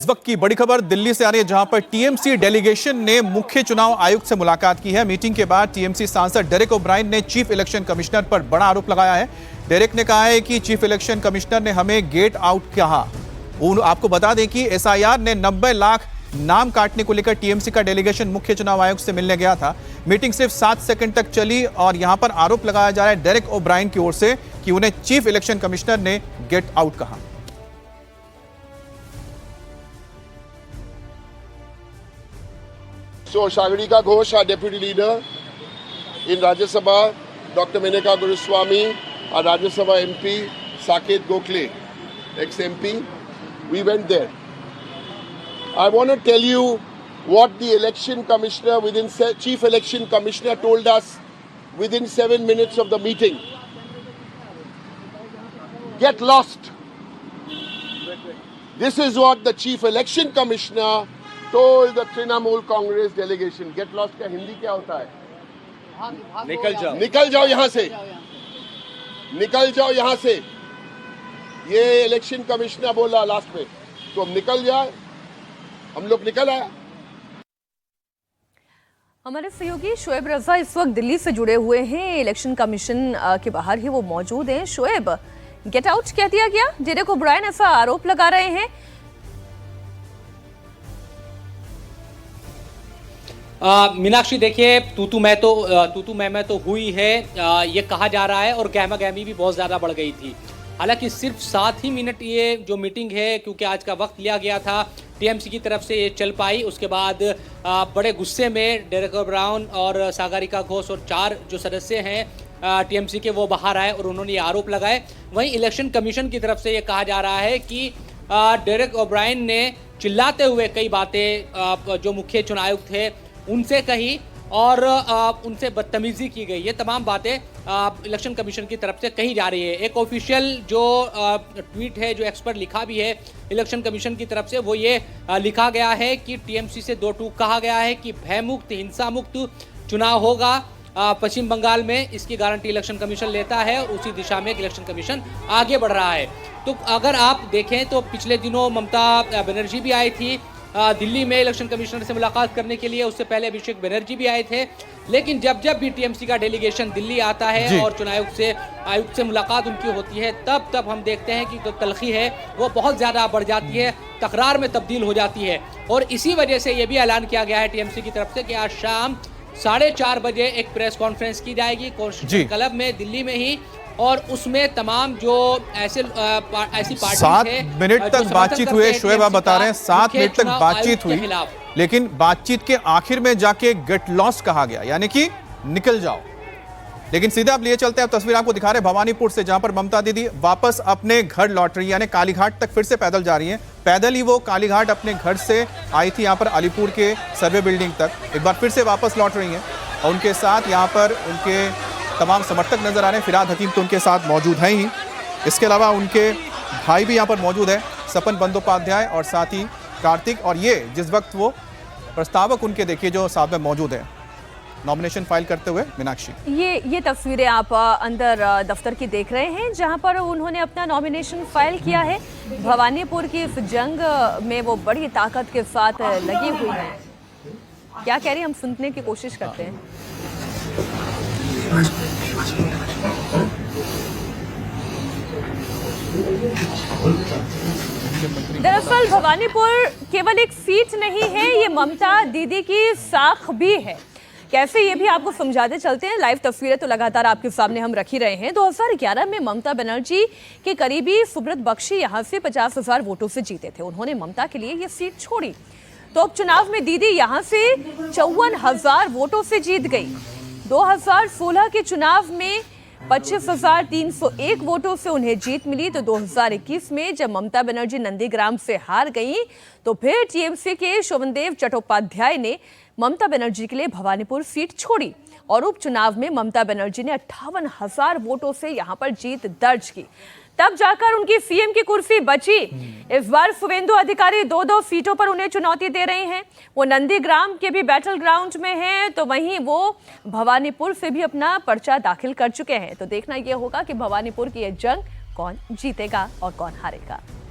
वक्त की बड़ी खबर दिल्ली से आ रही है, जहां पर टीएमसी डेलीगेशन ने मुख्य चुनाव आयुक्त से मुलाकात की है। मीटिंग के बाद टीएमसी सांसद डेरेक ओब्रायन ने चीफ इलेक्शन कमिश्नर पर बड़ा आरोप लगाया है। डेरेक ने कहा है कि चीफ इलेक्शन कमिश्नर ने हमें गेट आउट कहा। आपको बता दें कि एसआईआर ने 90 लाख नाम काटने को लेकर टीएमसी का डेलीगेशन मुख्य चुनाव आयुक्त से मिलने गया था। मीटिंग सिर्फ 7 सेकंड तक चली और यहां पर आरोप लगाया जा रहा है डेरेक ओब्रायन की ओर से कि उन्हें चीफ इलेक्शन कमिश्नर ने गेट आउट कहा। So Sagarika Ghosh, our deputy leader in Rajya Sabha, Dr. Menaka Guruswamy, our Rajya Sabha MP, Saket Gokhale, ex-MP, we went there. I want to tell you what the election commissioner, chief election commissioner told us within 7 minutes of the meeting. Get lost. This is what the chief election commissioner told the Trinamool Congress delegation. Get lost का हिंदी क्या होता है? निकल जाओ यहाँ से, निकल जाओ यहाँ से। ये इलेक्शन कमिश्नर बोला लास्ट में, तो हम निकल जाए, हम लोग निकल आए। हमारे सहयोगी शोएब रजा इस वक्त दिल्ली से जुड़े हुए हैं, इलेक्शन कमीशन के बाहर ही वो मौजूद हैं। शोएब, गेट आउट कह दिया गया, डेरेक ओब्रायन ऐसा आरोप लगा रहे हैं। मीनाक्षी, देखिए तू मैं तो हुई है, ये कहा जा रहा है और गहमा गहमी भी बहुत ज़्यादा बढ़ गई थी। हालांकि सिर्फ 7 ही मिनट ये जो मीटिंग है, क्योंकि आज का वक्त लिया गया था, टीएमसी की तरफ से ये चल पाई। उसके बाद बड़े गुस्से में डेरेक ओब्रायन और सागरिका घोष और 4 जो सदस्य हैं टीएमसी के, वो बाहर आए और उन्होंने ये आरोप लगाए। वहीं इलेक्शन कमीशन की तरफ से ये कहा जा रहा है कि डेरेक ओब्रायन ने चिल्लाते हुए कई बातें जो मुख्य चुनाव आयुक्त थे उनसे कही और उनसे बदतमीजी की गई। ये तमाम बातें इलेक्शन कमीशन की तरफ से कही जा रही है। एक ऑफिशियल जो ट्वीट है, जो एक्सपर्ट लिखा भी है इलेक्शन कमीशन की तरफ से, वो ये लिखा गया है कि टीएमसी से 2 टूक कहा गया है कि भयमुक्त, हिंसा मुक्त चुनाव होगा पश्चिम बंगाल में। इसकी गारंटी इलेक्शन कमीशन लेता है और उसी दिशा में इलेक्शन कमीशन आगे बढ़ रहा है। तो अगर आप देखें तो पिछले दिनों ममता बनर्जी भी आई थी दिल्ली में इलेक्शन कमिश्नर से मुलाकात करने के लिए। उससे पहले अभिषेक बनर्जी भी आए थे। लेकिन जब भी टीएमसी का डेलीगेशन दिल्ली आता है और चुनाव आयुक्त से मुलाकात उनकी होती है, तब हम देखते हैं कि जो तलखी है वो बहुत ज़्यादा बढ़ जाती है, तकरार में तब्दील हो जाती है। और इसी वजह से ये भी ऐलान किया गया है टीएमसी की तरफ से कि आज शाम 4:30 बजे एक प्रेस कॉन्फ्रेंस की जाएगी कॉन्स्टिट्यूशन क्लब में दिल्ली में ही, और उसमें तमाम जो ऐसी पार्टी 7 मिनट तक बातचीत हुई। शोएब आप बता रहे हैं 7 मिनट तक बातचीत हुई, लेकिन बातचीत के आखिर में जाके गेट लॉस्ट कहा गया, यानी कि निकल जाओ। लेकिन सीधे आप लिए चलते हैं, तस्वीर आपको दिखा रहे हैं भवानीपुर से, जहां पर ममता दीदी वापस अपने घर लौट रही है, यानी कालीघाट तक फिर से पैदल जा रही हैं। पैदल ही वो कालीघाट अपने घर से आई थी, यहां पर अलीपुर के सर्वे बिल्डिंग तक, एक बार फिर से वापस लौट रही हैं। और उनके साथ यहां पर उनके तमाम समर्थक नजर आ रहे हैं। फिराद हकीम तो उनके साथ मौजूद हैं ही, इसके अलावा उनके भाई भी यहाँ पर मौजूद है, सपन बंदोपाध्याय और साथ ही कार्तिक। और ये जिस वक्त वो प्रस्तावक उनके देखिए जो साथ में मौजूद है नॉमिनेशन फाइल करते हुए। मीनाक्षी, ये तस्वीरें आप अंदर दफ्तर की देख रहे हैं, जहां पर उन्होंने अपना नॉमिनेशन फाइल किया है। भवानीपुर की इस जंग में वो बड़ी ताकत के साथ लगी हुई है। क्या कह रही है, हम सुनने की कोशिश करते हैं। दरअसल भवानीपुर केवल एक सीट नहीं है, ये ममता दीदी की साख भी है। कैसे, ये भी आपको समझाते चलते हैं। लाइव तस्वीरें तो लगातार आपके सामने हम रख ही रहे हैं। 2011 में ममता बनर्जी के करीबी सुब्रत बख्शी यहाँ से 50,000 वोटों से जीते थे। उन्होंने ममता के लिए ये सीट छोड़ी, तो अब चुनाव में दीदी यहाँ से 54,000 वोटों से जीत गई। 2016 के चुनाव में 25,301 वोटों से उन्हें जीत मिली। तो 2021 में जब ममता बनर्जी नंदीग्राम से हार गई, तो फिर टीएमसी के शोभनदेव चट्टोपाध्याय ने ममता बनर्जी के लिए भवानीपुर सीट छोड़ी और उपचुनाव में ममता बनर्जी ने 58,000 वोटों से यहां पर जीत दर्ज की। तब जाकर उनकी सीएम की कुर्सी बची। इस बार शुवेंदु अधिकारी 2-2 सीटों पर उन्हें चुनौती दे रहे हैं। वो नंदीग्राम के भी बैटल ग्राउंड में हैं, तो वहीं वो भवानीपुर से भी अपना पर्चा दाखिल कर चुके हैं। तो देखना यह होगा कि भवानीपुर की यह जंग कौन जीतेगा और कौन हारेगा।